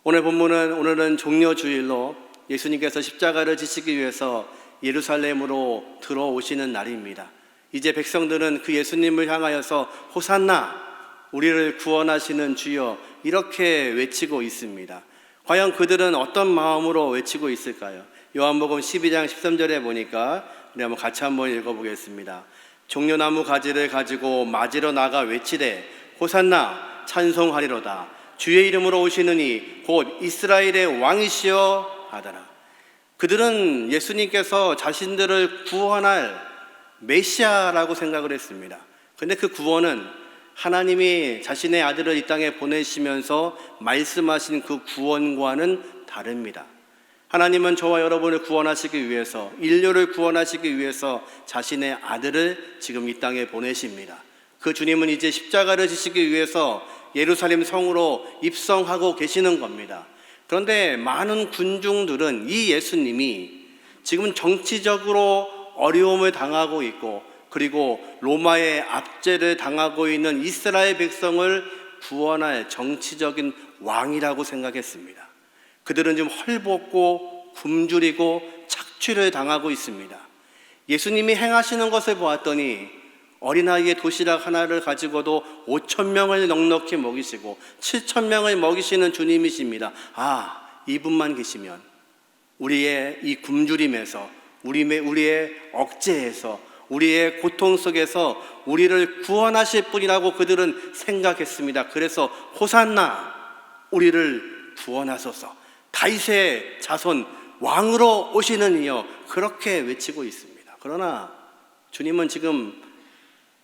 오늘은 종려주일로 예수님께서 십자가를 지시기 위해서 예루살렘으로 들어오시는 날입니다. 이제 백성들은 그 예수님을 향하여서 호산나, 우리를 구원하시는 주여, 이렇게 외치고 있습니다. 과연 그들은 어떤 마음으로 외치고 있을까요? 요한복음 12장 13절에 보니까 우리 한번 같이 한번 읽어보겠습니다. 종려나무 가지를 가지고 맞으러 나가 외치되 호산나, 찬송하리로다. 주의 이름으로 오시는 이 곧 이스라엘의 왕이시여 하더라. 그들은 예수님께서 자신들을 구원할 메시아라고 생각을 했습니다. 그런데 그 구원은 하나님이 자신의 아들을 이 땅에 보내시면서 말씀하신 그 구원과는 다릅니다. 하나님은 저와 여러분을 구원하시기 위해서, 인류를 구원하시기 위해서 자신의 아들을 지금 이 땅에 보내십니다. 그 주님은 이제 십자가를 지시기 위해서 예루살렘 성으로 입성하고 계시는 겁니다. 그런데 많은 군중들은 이 예수님이 지금 정치적으로 어려움을 당하고 있고, 그리고 로마의 압제를 당하고 있는 이스라엘 백성을 구원할 정치적인 왕이라고 생각했습니다. 그들은 지금 헐벗고 굶주리고 착취를 당하고 있습니다. 예수님이 행하시는 것을 보았더니 어린아이의 도시락 하나를 가지고도 5,000명을 넉넉히 먹이시고 7,000명을 먹이시는 주님이십니다. 이분만 계시면 우리의 이 굶주림에서, 우리의 억제에서, 우리의 고통 속에서 우리를 구원하실 분이라고 그들은 생각했습니다. 그래서 호산나, 우리를 구원하소서, 다윗의 자손 왕으로 오시는 이여, 그렇게 외치고 있습니다. 그러나 주님은 지금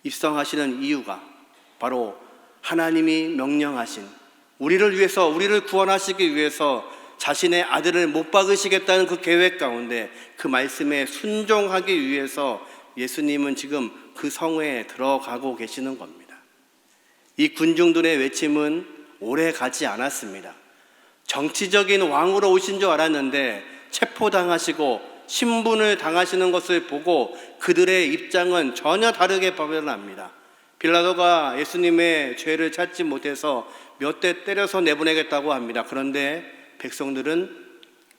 입성하시는 이유가 바로 하나님이 명령하신, 우리를 위해서, 우리를 구원하시기 위해서 자신의 아들을 못 박으시겠다는 그 계획 가운데 그 말씀에 순종하기 위해서 예수님은 지금 그 성회에 들어가고 계시는 겁니다. 이 군중들의 외침은 오래 가지 않았습니다. 정치적인 왕으로 오신 줄 알았는데 체포당하시고 신분을 당하시는 것을 보고 그들의 입장은 전혀 다르게 변합니다. 빌라도가 예수님의 죄를 찾지 못해서 몇 대 때려서 내보내겠다고 합니다. 그런데 백성들은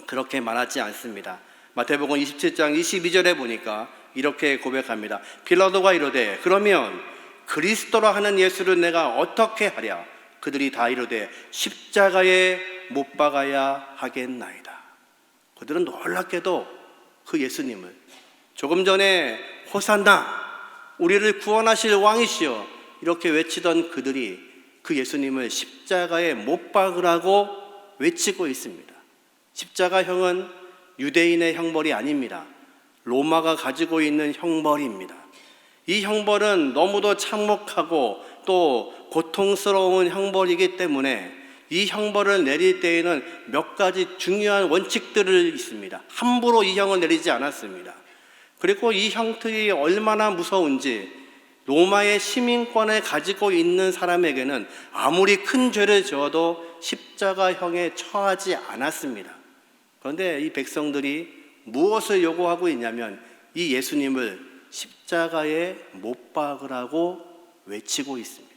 그렇게 말하지 않습니다. 마태복음 27장 22절에 보니까 이렇게 고백합니다. 빌라도가 이르되 그러면 그리스도라 하는 예수를 내가 어떻게 하랴? 그들이 다 이르되 십자가에 못 박아야 하겠나이다. 그들은 놀랍게도 그 예수님을 조금 전에 호산나, 우리를 구원하실 왕이시여, 이렇게 외치던 그들이 그 예수님을 십자가에 못 박으라고 외치고 있습니다. 십자가형은 유대인의 형벌이 아닙니다. 로마가 가지고 있는 형벌입니다. 이 형벌은 너무도 참혹하고 또 고통스러운 형벌이기 때문에 이 형벌을 내릴 때에는 몇 가지 중요한 원칙들이 있습니다. 함부로 이 형을 내리지 않았습니다. 그리고 이 형틀이 얼마나 무서운지 로마의 시민권을 가지고 있는 사람에게는 아무리 큰 죄를 지어도 십자가형에 처하지 않았습니다. 그런데 이 백성들이 무엇을 요구하고 있냐면 이 예수님을 십자가에 못 박으라고 외치고 있습니다.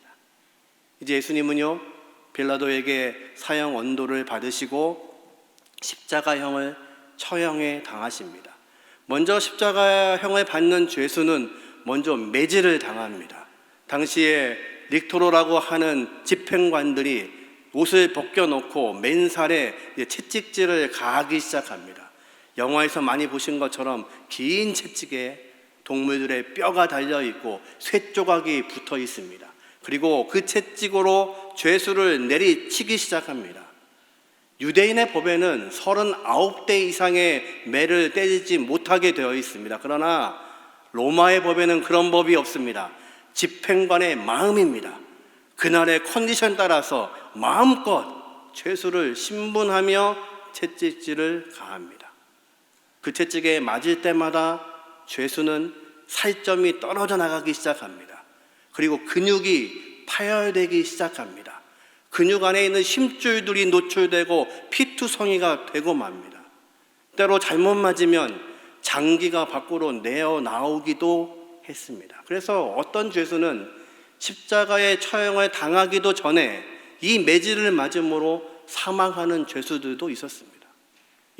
이제 예수님은요, 빌라도에게 사형 언도를 받으시고 십자가형을 처형에 당하십니다. 먼저 십자가형을 받는 죄수는 먼저 매질을 당합니다. 당시에 릭토로라고 하는 집행관들이 옷을 벗겨놓고 맨살에 채찍질을 가하기 시작합니다. 영화에서 많이 보신 것처럼 긴 채찍에 동물들의 뼈가 달려있고 쇠조각이 붙어 있습니다. 그리고 그 채찍으로 죄수를 내리치기 시작합니다. 유대인의 법에는 39대 이상의 매를 때리지 못하게 되어 있습니다. 그러나 로마의 법에는 그런 법이 없습니다. 집행관의 마음입니다. 그날의 컨디션 따라서 마음껏 죄수를 신분하며 채찍질을 가합니다. 그 채찍에 맞을 때마다 죄수는 살점이 떨어져 나가기 시작합니다. 그리고 근육이 파열되기 시작합니다. 근육 안에 있는 힘줄들이 노출되고 피투성이가 되고 맙니다. 때로 잘못 맞으면 장기가 밖으로 내어 나오기도 했습니다. 그래서 어떤 죄수는 십자가의 처형을 당하기도 전에 이 매질을 맞음으로 사망하는 죄수들도 있었습니다.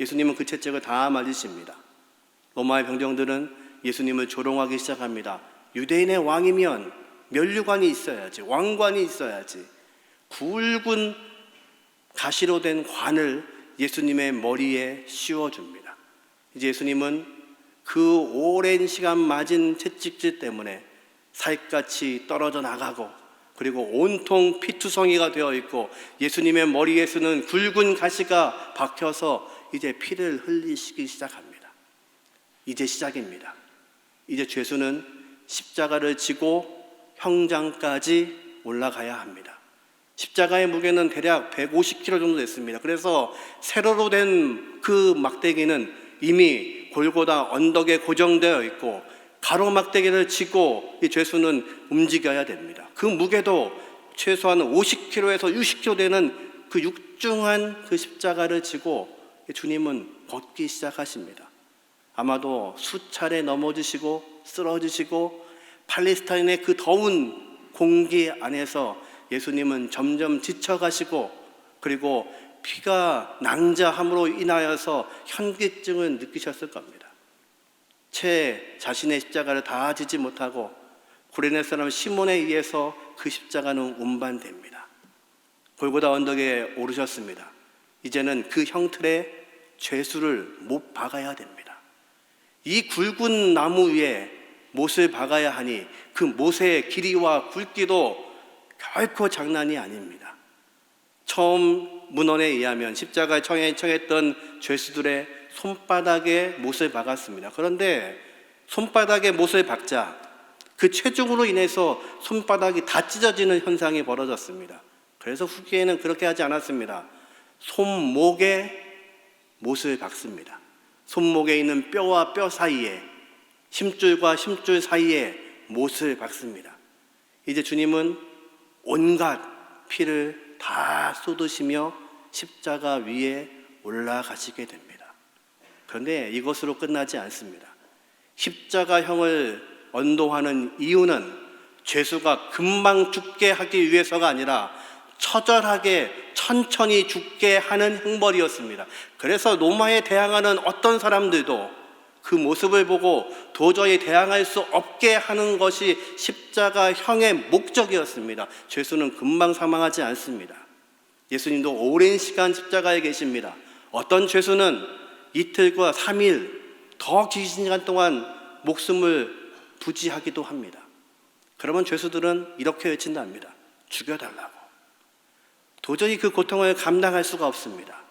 예수님은 그 채찍을 다 맞으십니다. 로마의 병정들은 예수님을 조롱하기 시작합니다. 유대인의 왕이면 면류관이 있어야지, 왕관이 있어야지. 굵은 가시로 된 관을 예수님의 머리에 씌워줍니다. 이제 예수님은 그 오랜 시간 맞은 채찍질 때문에 살갗이 떨어져 나가고, 그리고 온통 피투성이가 되어 있고, 예수님의 머리에서는 굵은 가시가 박혀서 이제 피를 흘리시기 시작합니다. 이제 시작입니다. 이제 죄수는 십자가를 지고 형장까지 올라가야 합니다. 십자가의 무게는 대략 150kg 정도 됐습니다. 그래서 세로로 된 그 막대기는 이미 골고다 언덕에 고정되어 있고, 가로 막대기를 지고 이 죄수는 움직여야 됩니다. 그 무게도 최소한 50kg에서 60kg 되는 그 육중한 그 십자가를 지고 주님은 걷기 시작하십니다. 아마도 수차례 넘어지시고 쓰러지시고 팔레스타인의 그 더운 공기 안에서 예수님은 점점 지쳐가시고, 그리고 피가 낭자함으로 인하여서 현기증을 느끼셨을 겁니다. 채 자신의 십자가를 다 지지 못하고 구레네 사람 시몬에 의해서 그 십자가는 운반됩니다. 골고다 언덕에 오르셨습니다. 이제는 그 형틀에 죄수를 못 박아야 됩니다. 이 굵은 나무 위에 못을 박아야 하니 그 못의 길이와 굵기도 결코 장난이 아닙니다. 처음 문헌에 의하면 십자가에 청했던 죄수들의 손바닥에 못을 박았습니다. 그런데 손바닥에 못을 박자 그 체중으로 인해서 손바닥이 다 찢어지는 현상이 벌어졌습니다. 그래서 후기에는 그렇게 하지 않았습니다. 손목에 못을 박습니다. 손목에 있는 뼈와 뼈 사이에, 심줄과 심줄 사이에 못을 박습니다. 이제 주님은 온갖 피를 다 쏟으시며 십자가 위에 올라가시게 됩니다. 그런데 이것으로 끝나지 않습니다. 십자가형을 언도하는 이유는 죄수가 금방 죽게 하기 위해서가 아니라 처절하게 천천히 죽게 하는 형벌이었습니다. 그래서 로마에 대항하는 어떤 사람들도 그 모습을 보고 도저히 대항할 수 없게 하는 것이 십자가형의 목적이었습니다. 죄수는 금방 사망하지 않습니다. 예수님도 오랜 시간 십자가에 계십니다. 어떤 죄수는 이틀과 3일 더 긴 시간 동안 목숨을 부지하기도 합니다. 그러면 죄수들은 이렇게 외친답니다. 죽여달라고. 도저히 그 고통을 감당할 수가 없습니다.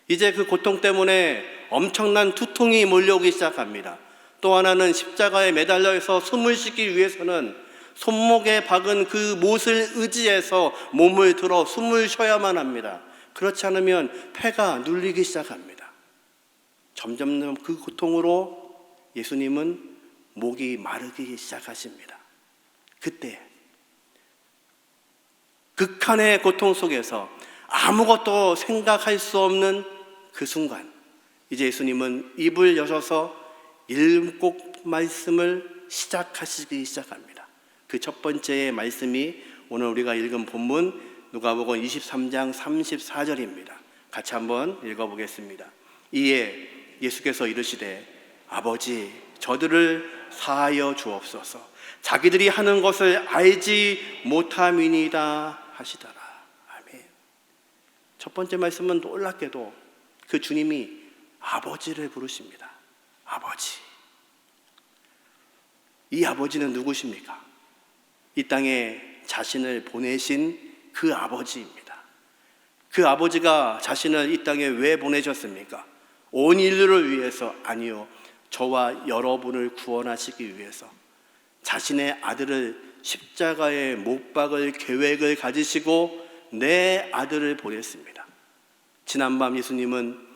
이제 그 고통 때문에 엄청난 두통이 몰려오기 시작합니다. 또 하나는 십자가에 매달려 있어 숨을 쉬기 위해서는 손목에 박은 그 못을 의지해서 몸을 들어 숨을 쉬어야만 합니다. 그렇지 않으면 폐가 눌리기 시작합니다. 점점 그 고통으로 예수님은 목이 마르기 시작하십니다. 그때 극한의 고통 속에서 아무것도 생각할 수 없는 그 순간, 이제 예수님은 입을 여셔서 7 말씀을 시작하시기 시작합니다. 그 첫 번째의 말씀이 오늘 우리가 읽은 본문 누가복음 23장 34절입니다. 같이 한번 읽어보겠습니다. 이에 예수께서 이르시되 아버지 저들을 사하여 주옵소서 자기들이 하는 것을 알지 못함이니이다 하시더라. 아멘. 첫 번째 말씀은 놀랍게도 그 주님이 아버지를 부르십니다. 아버지. 이 아버지는 누구십니까? 이 땅에 자신을 보내신 그 아버지입니다. 그 아버지가 자신을 이 땅에 왜 보내셨습니까? 온 인류를 위해서? 아니요, 저와 여러분을 구원하시기 위해서 자신의 아들을 십자가에 못 박을 계획을 가지시고 내 아들을 보냈습니다. 지난밤 예수님은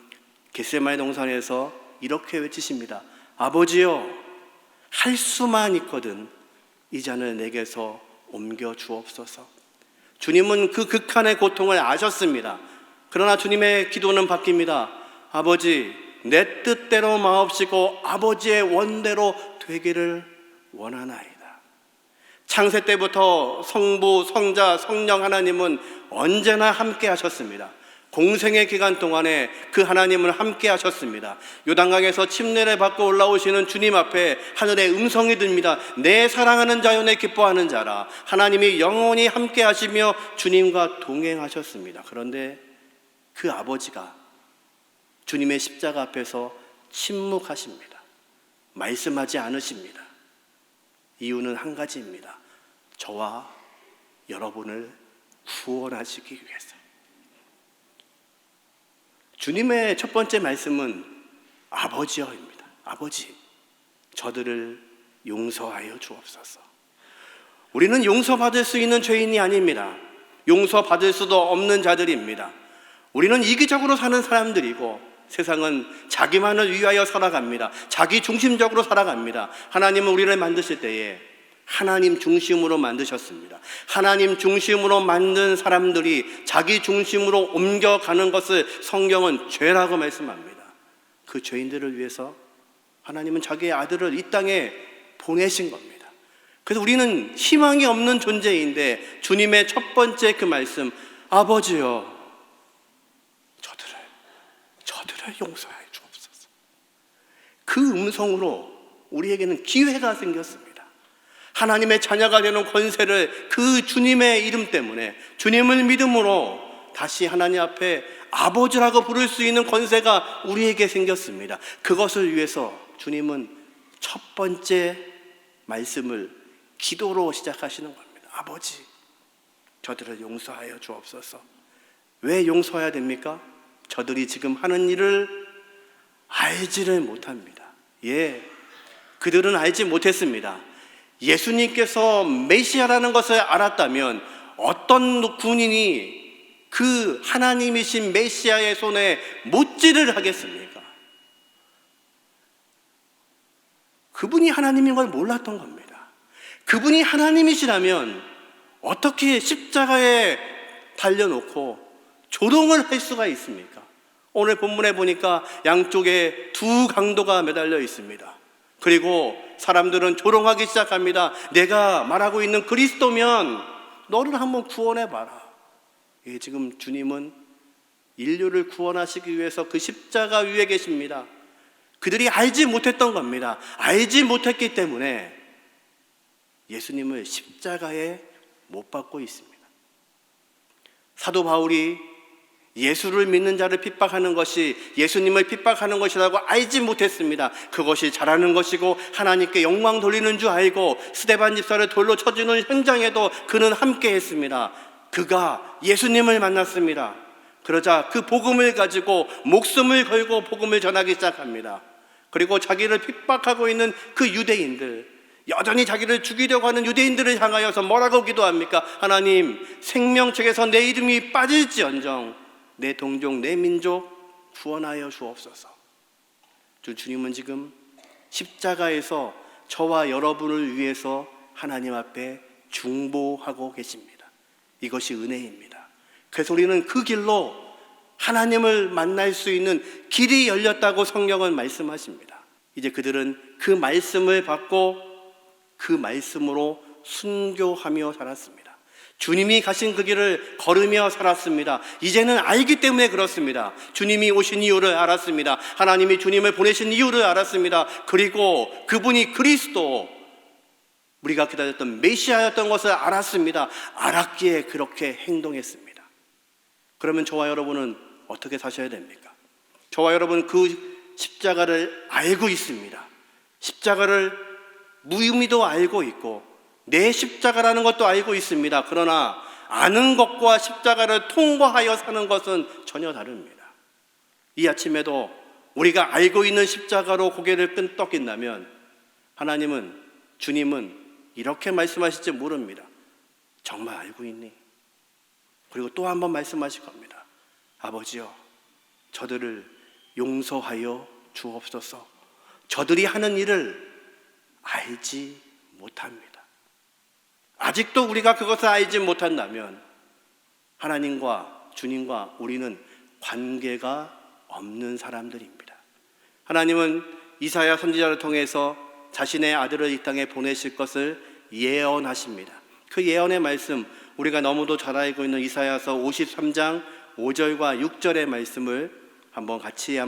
겟세마네 동산에서 이렇게 외치십니다. 아버지여, 할 수만 있거든 이 잔을 내게서 옮겨 주옵소서. 주님은 그 극한의 고통을 아셨습니다. 그러나 주님의 기도는 바뀝니다. 아버지, 내 뜻대로 마옵시고 아버지의 원대로 되기를 원하나이다. 창세 때부터 성부, 성자, 성령 하나님은 언제나 함께 하셨습니다. 공생의 기간 동안에 그 하나님을 함께 하셨습니다. 요단강에서 침례를 받고 올라오시는 주님 앞에 하늘의 음성이 듭니다. 내 사랑하는 자여 내 기뻐하는 자라. 하나님이 영원히 함께 하시며 주님과 동행하셨습니다. 그런데 그 아버지가 주님의 십자가 앞에서 침묵하십니다. 말씀하지 않으십니다. 이유는 한 가지입니다. 저와 여러분을 구원하시기 위해서. 주님의 첫 번째 말씀은 아버지여입니다. 아버지, 저들을 용서하여 주옵소서. 우리는 용서받을 수 있는 죄인이 아닙니다. 용서받을 수도 없는 자들입니다. 우리는 이기적으로 사는 사람들이고 세상은 자기만을 위하여 살아갑니다. 자기 중심적으로 살아갑니다. 하나님은 우리를 만드실 때에 하나님 중심으로 만드셨습니다. 하나님 중심으로 만든 사람들이 자기 중심으로 옮겨가는 것을 성경은 죄라고 말씀합니다. 그 죄인들을 위해서 하나님은 자기의 아들을 이 땅에 보내신 겁니다. 그래서 우리는 희망이 없는 존재인데 주님의 첫 번째 그 말씀, 아버지여 저들을 용서하여 주옵소서. 그 음성으로 우리에게는 기회가 생겼습니다. 하나님의 자녀가 되는 권세를 그 주님의 이름 때문에, 주님을 믿음으로 다시 하나님 앞에 아버지라고 부를 수 있는 권세가 우리에게 생겼습니다. 그것을 위해서 주님은 첫 번째 말씀을 기도로 시작하시는 겁니다. 아버지, 저들을 용서하여 주옵소서. 왜 용서해야 됩니까? 저들이 지금 하는 일을 알지를 못합니다. 그들은 알지 못했습니다. 예수님께서 메시아라는 것을 알았다면 어떤 군인이 그 하나님이신 메시아의 손에 못질을 하겠습니까? 그분이 하나님인 걸 몰랐던 겁니다. 그분이 하나님이시라면 어떻게 십자가에 달려놓고 조롱을 할 수가 있습니까? 오늘 본문에 보니까 양쪽에 두 강도가 매달려 있습니다. 그리고 사람들은 조롱하기 시작합니다. 내가 말하고 있는 그리스도면 너를 한번 구원해봐라. 지금 주님은 인류를 구원하시기 위해서 그 십자가 위에 계십니다. 그들이 알지 못했던 겁니다. 알지 못했기 때문에 예수님을 십자가에 못 박고 있습니다. 사도 바울이 예수를 믿는 자를 핍박하는 것이 예수님을 핍박하는 것이라고 알지 못했습니다. 그것이 잘하는 것이고 하나님께 영광 돌리는 줄 알고 스데반 집사를 돌로 쳐주는 현장에도 그는 함께 했습니다. 그가 예수님을 만났습니다. 그러자 그 복음을 가지고 목숨을 걸고 복음을 전하기 시작합니다. 그리고 자기를 핍박하고 있는 그 유대인들, 여전히 자기를 죽이려고 하는 유대인들을 향하여서 뭐라고 기도합니까? 하나님, 생명책에서 내 이름이 빠질지언정 내 동족, 내 민족 구원하여 주옵소서. 주님은 지금 십자가에서 저와 여러분을 위해서 하나님 앞에 중보하고 계십니다. 이것이 은혜입니다. 그래서 우리는 그 길로 하나님을 만날 수 있는 길이 열렸다고 성경은 말씀하십니다. 이제 그들은 그 말씀을 받고 그 말씀으로 순교하며 살았습니다. 주님이 가신 그 길을 걸으며 살았습니다. 이제는 알기 때문에 그렇습니다. 주님이 오신 이유를 알았습니다. 하나님이 주님을 보내신 이유를 알았습니다. 그리고 그분이 그리스도, 우리가 기다렸던 메시아였던 것을 알았습니다. 알았기에 그렇게 행동했습니다. 그러면 저와 여러분은 어떻게 사셔야 됩니까? 저와 여러분은 그 십자가를 알고 있습니다. 십자가를 무의미도 알고 있고 내 십자가라는 것도 알고 있습니다. 그러나 아는 것과 십자가를 통과하여 사는 것은 전혀 다릅니다. 이 아침에도 우리가 알고 있는 십자가로 고개를 끄덕인다면 하나님은, 주님은 이렇게 말씀하실지 모릅니다. 정말 알고 있니? 그리고 또 한 번 말씀하실 겁니다. 아버지여, 저들을 용서하여 주옵소서. 저들이 하는 일을 알지 못합니다. 아직도 우리가 그것을 알지 못한다면 하나님과 주님과 우리는 관계가 없는 사람들입니다. 하나님은 이사야 선지자를 통해서 자신의 아들을 이 땅에 보내실 것을 예언하십니다. 그 예언의 말씀, 우리가 너무도 잘 알고 있는 이사야서 53장 5절과 6절의 말씀을 같이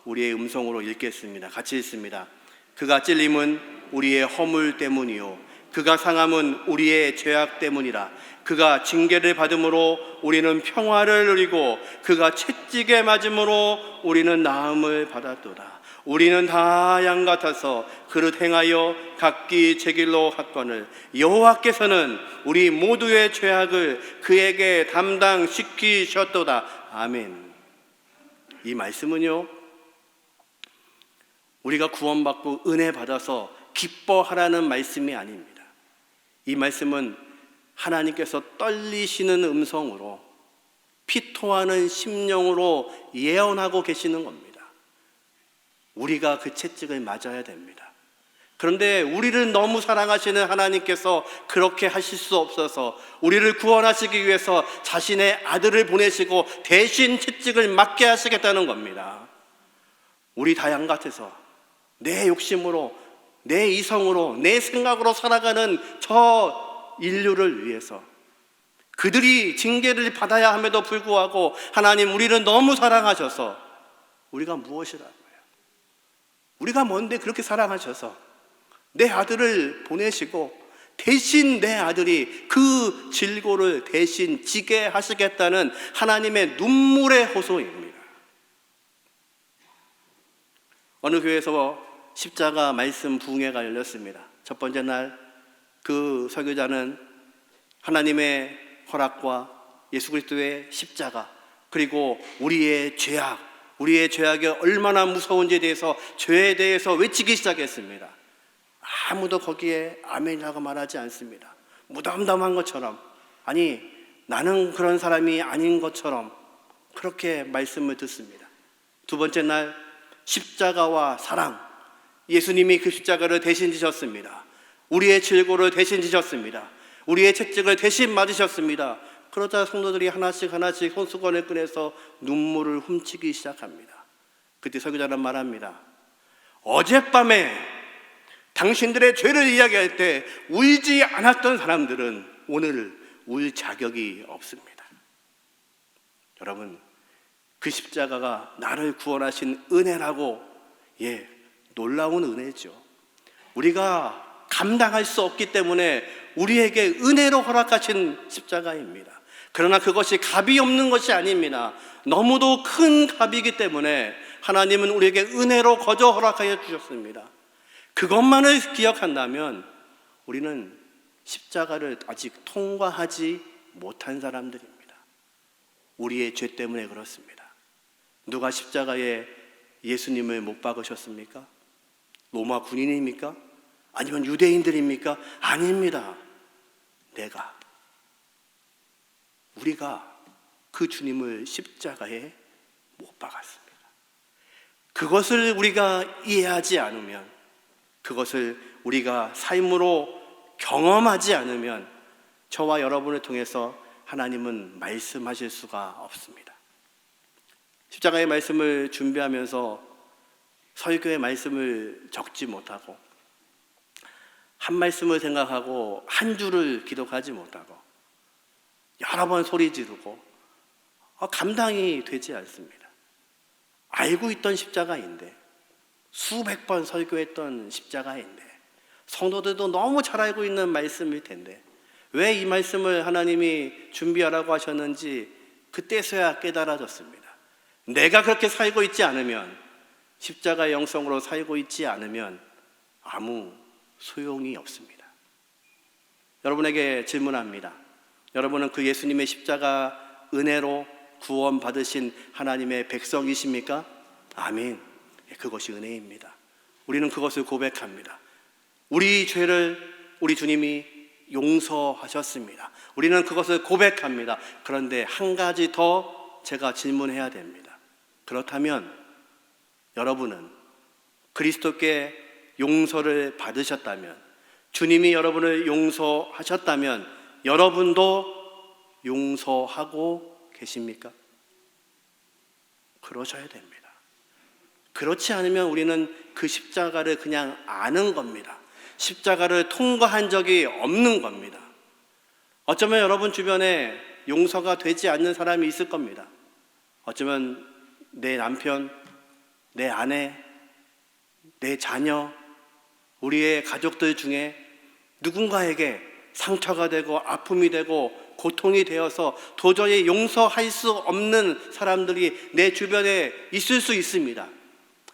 우리의 음성으로 읽겠습니다. 같이 읽습니다. 그가 찔림은 우리의 허물 때문이요 그가 상함은 우리의 죄악 때문이라. 그가 징계를 받음으로 우리는 평화를 누리고 그가 채찍에 맞음으로 우리는 나음을 받았도다. 우리는 다 양 같아서 그릇 행하여 각기 제 길로 갔거늘 여호와께서는 우리 모두의 죄악을 그에게 담당시키셨도다. 아멘. 이 말씀은요, 우리가 구원받고 은혜 받아서 기뻐하라는 말씀이 아닙니다. 이 말씀은 하나님께서 떨리시는 음성으로 피토하는 심령으로 예언하고 계시는 겁니다. 우리가 그 채찍을 맞아야 됩니다. 그런데 우리를 너무 사랑하시는 하나님께서 그렇게 하실 수 없어서 우리를 구원하시기 위해서 자신의 아들을 보내시고 대신 채찍을 맞게 하시겠다는 겁니다. 우리 다 양 같아서 내 욕심으로, 내 이성으로, 내 생각으로 살아가는 저 인류를 위해서 그들이 징계를 받아야 함에도 불구하고 하나님 우리를 너무 사랑하셔서 우리가 무엇이라고요? 우리가 뭔데 그렇게 사랑하셔서 내 아들을 보내시고 대신 내 아들이 그 질고를 대신 지게 하시겠다는 하나님의 눈물의 호소입니다. 어느 교회에서 십자가 말씀 부흥회가 열렸습니다. 첫 번째 날 그 설교자는 하나님의 허락과 예수 그리스도의 십자가, 그리고 우리의 죄악이 얼마나 무서운지에 대해서, 죄에 대해서 외치기 시작했습니다. 아무도 거기에 아멘이라고 말하지 않습니다. 무덤덤한 것처럼, 아니 나는 그런 사람이 아닌 것처럼 그렇게 말씀을 듣습니다. 두 번째 날 십자가와 사랑, 예수님이 그 십자가를 대신 지셨습니다. 우리의 질고를 대신 지셨습니다. 우리의 채찍을 대신 맞으셨습니다. 그러자 성도들이 하나씩 손수건을 꺼내서 눈물을 훔치기 시작합니다. 그때 설교자는 말합니다. 어젯밤에 당신들의 죄를 이야기할 때 울지 않았던 사람들은 오늘 울 자격이 없습니다. 여러분, 그 십자가가 나를 구원하신 은혜라고, 놀라운 은혜죠. 우리가 감당할 수 없기 때문에 우리에게 은혜로 허락하신 십자가입니다. 그러나 그것이 값이 없는 것이 아닙니다. 너무도 큰 값이기 때문에 하나님은 우리에게 은혜로 거저 허락하여 주셨습니다. 그것만을 기억한다면 우리는 십자가를 아직 통과하지 못한 사람들입니다. 우리의 죄 때문에 그렇습니다. 누가 십자가에 예수님을 못 박으셨습니까? 로마 군인입니까? 아니면 유대인들입니까? 아닙니다. 우리가 그 주님을 십자가에 못 박았습니다. 그것을 우리가 이해하지 않으면, 그것을 우리가 삶으로 경험하지 않으면 저와 여러분을 통해서 하나님은 말씀하실 수가 없습니다. 십자가의 말씀을 준비하면서 설교의 말씀을 적지 못하고, 한 말씀을 생각하고 한 줄을 기록하지 못하고 여러 번 소리 지르고 감당이 되지 않습니다. 알고 있던 십자가인데, 수백 번 설교했던 십자가인데, 성도들도 너무 잘 알고 있는 말씀일 텐데 왜 이 말씀을 하나님이 준비하라고 하셨는지 그때서야 깨달아졌습니다. 내가 그렇게 살고 있지 않으면, 십자가의 영성으로 살고 있지 않으면 아무 소용이 없습니다. 여러분에게 질문합니다. 여러분은 그 예수님의 십자가 은혜로 구원받으신 하나님의 백성이십니까? 아멘. 그것이 은혜입니다. 우리는 그것을 고백합니다. 우리 죄를 우리 주님이 용서하셨습니다. 우리는 그것을 고백합니다. 그런데 한 가지 더 제가 질문해야 됩니다. 그렇다면 여러분은 그리스도께 용서를 받으셨다면, 주님이 여러분을 용서하셨다면 여러분도 용서하고 계십니까? 그러셔야 됩니다. 그렇지 않으면 우리는 그 십자가를 그냥 아는 겁니다. 십자가를 통과한 적이 없는 겁니다. 어쩌면 여러분 주변에 용서가 되지 않는 사람이 있을 겁니다. 어쩌면 내 남편, 내 아내, 내 자녀, 우리의 가족들 중에 누군가에게 상처가 되고 아픔이 되고 고통이 되어서 도저히 용서할 수 없는 사람들이 내 주변에 있을 수 있습니다.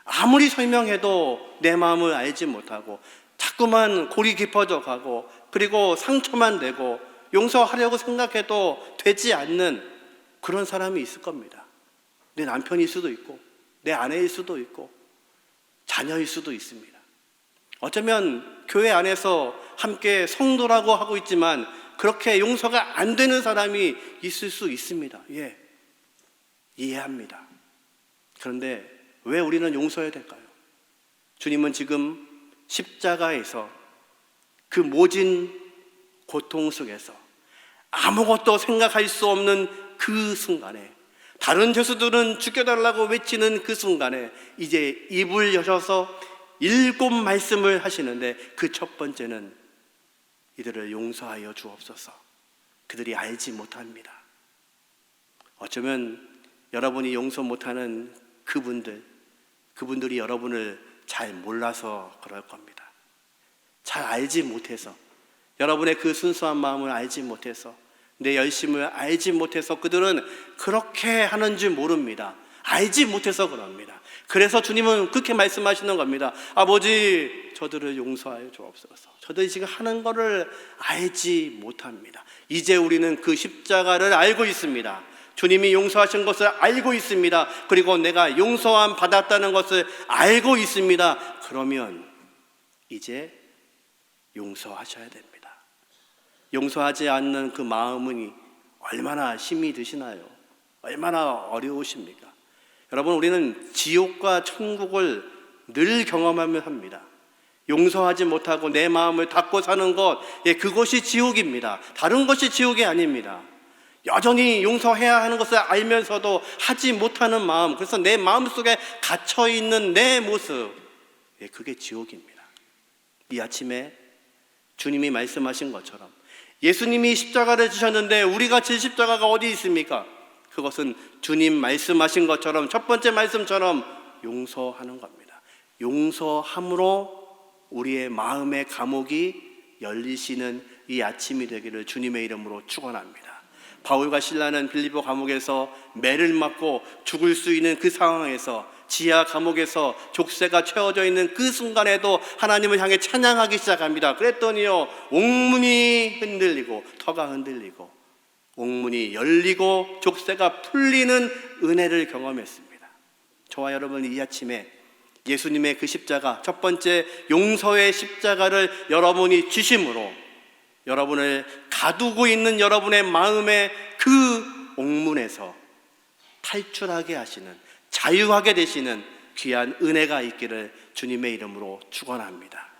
아무리 설명해도 내 마음을 알지 못하고 자꾸만 골이 깊어져 가고, 그리고 상처만 되고 용서하려고 생각해도 되지 않는 그런 사람이 있을 겁니다. 내 남편일 수도 있고 내 아내일 수도 있고 자녀일 수도 있습니다. 어쩌면 교회 안에서 함께 성도라고 하고 있지만 그렇게 용서가 안 되는 사람이 있을 수 있습니다. 예, 이해합니다. 그런데 왜 우리는 용서해야 될까요? 주님은 지금 십자가에서 그 모진 고통 속에서 아무것도 생각할 수 없는 그 순간에, 다른 죄수들은 죽여달라고 외치는 그 순간에 이제 입을 여셔서 7 말씀을 하시는데, 그 첫 번째는 이들을 용서하여 주옵소서. 그들이 알지 못합니다. 어쩌면 여러분이 용서 못하는 그분들이 여러분을 잘 몰라서 그럴 겁니다. 잘 알지 못해서, 여러분의 그 순수한 마음을 알지 못해서, 내 열심을 알지 못해서 그들은 그렇게 하는 줄 모릅니다. 알지 못해서 그럽니다. 그래서 주님은 그렇게 말씀하시는 겁니다. 아버지, 저들을 용서하여 주옵소서. 저들이 지금 하는 것을 알지 못합니다. 이제 우리는 그 십자가를 알고 있습니다. 주님이 용서하신 것을 알고 있습니다. 그리고 내가 용서함 받았다는 것을 알고 있습니다. 그러면 이제 용서하셔야 됩니다. 용서하지 않는 그 마음이 얼마나 힘이 드시나요? 얼마나 어려우십니까? 여러분, 우리는 지옥과 천국을 늘 경험하며 합니다. 용서하지 못하고 내 마음을 닫고 사는 것, 그것이 지옥입니다. 다른 것이 지옥이 아닙니다. 여전히 용서해야 하는 것을 알면서도 하지 못하는 마음, 그래서 내 마음속에 갇혀있는 내 모습, 그게 지옥입니다. 이 아침에 주님이 말씀하신 것처럼 예수님이 십자가를 지셨는데 우리가 질 십자가가 어디 있습니까? 그것은 주님 말씀하신 것처럼, 첫 번째 말씀처럼 용서하는 겁니다. 용서함으로 우리의 마음의 감옥이 열리시는 이 아침이 되기를 주님의 이름으로 축원합니다. 바울과 실라는 빌립보 감옥에서 매를 맞고 죽을 수 있는 그 상황에서, 지하 감옥에서 족쇄가 채워져 있는 그 순간에도 하나님을 향해 찬양하기 시작합니다. 그랬더니요, 옥문이 흔들리고 터가 흔들리고 옥문이 열리고 족쇄가 풀리는 은혜를 경험했습니다. 저와 여러분, 이 아침에 예수님의 그 십자가, 첫 번째 용서의 십자가를 여러분이 지심으로 여러분을 가두고 있는 여러분의 마음의 그 옥문에서 탈출하게 하시는, 자유하게 되시는 귀한 은혜가 있기를 주님의 이름으로 축원합니다.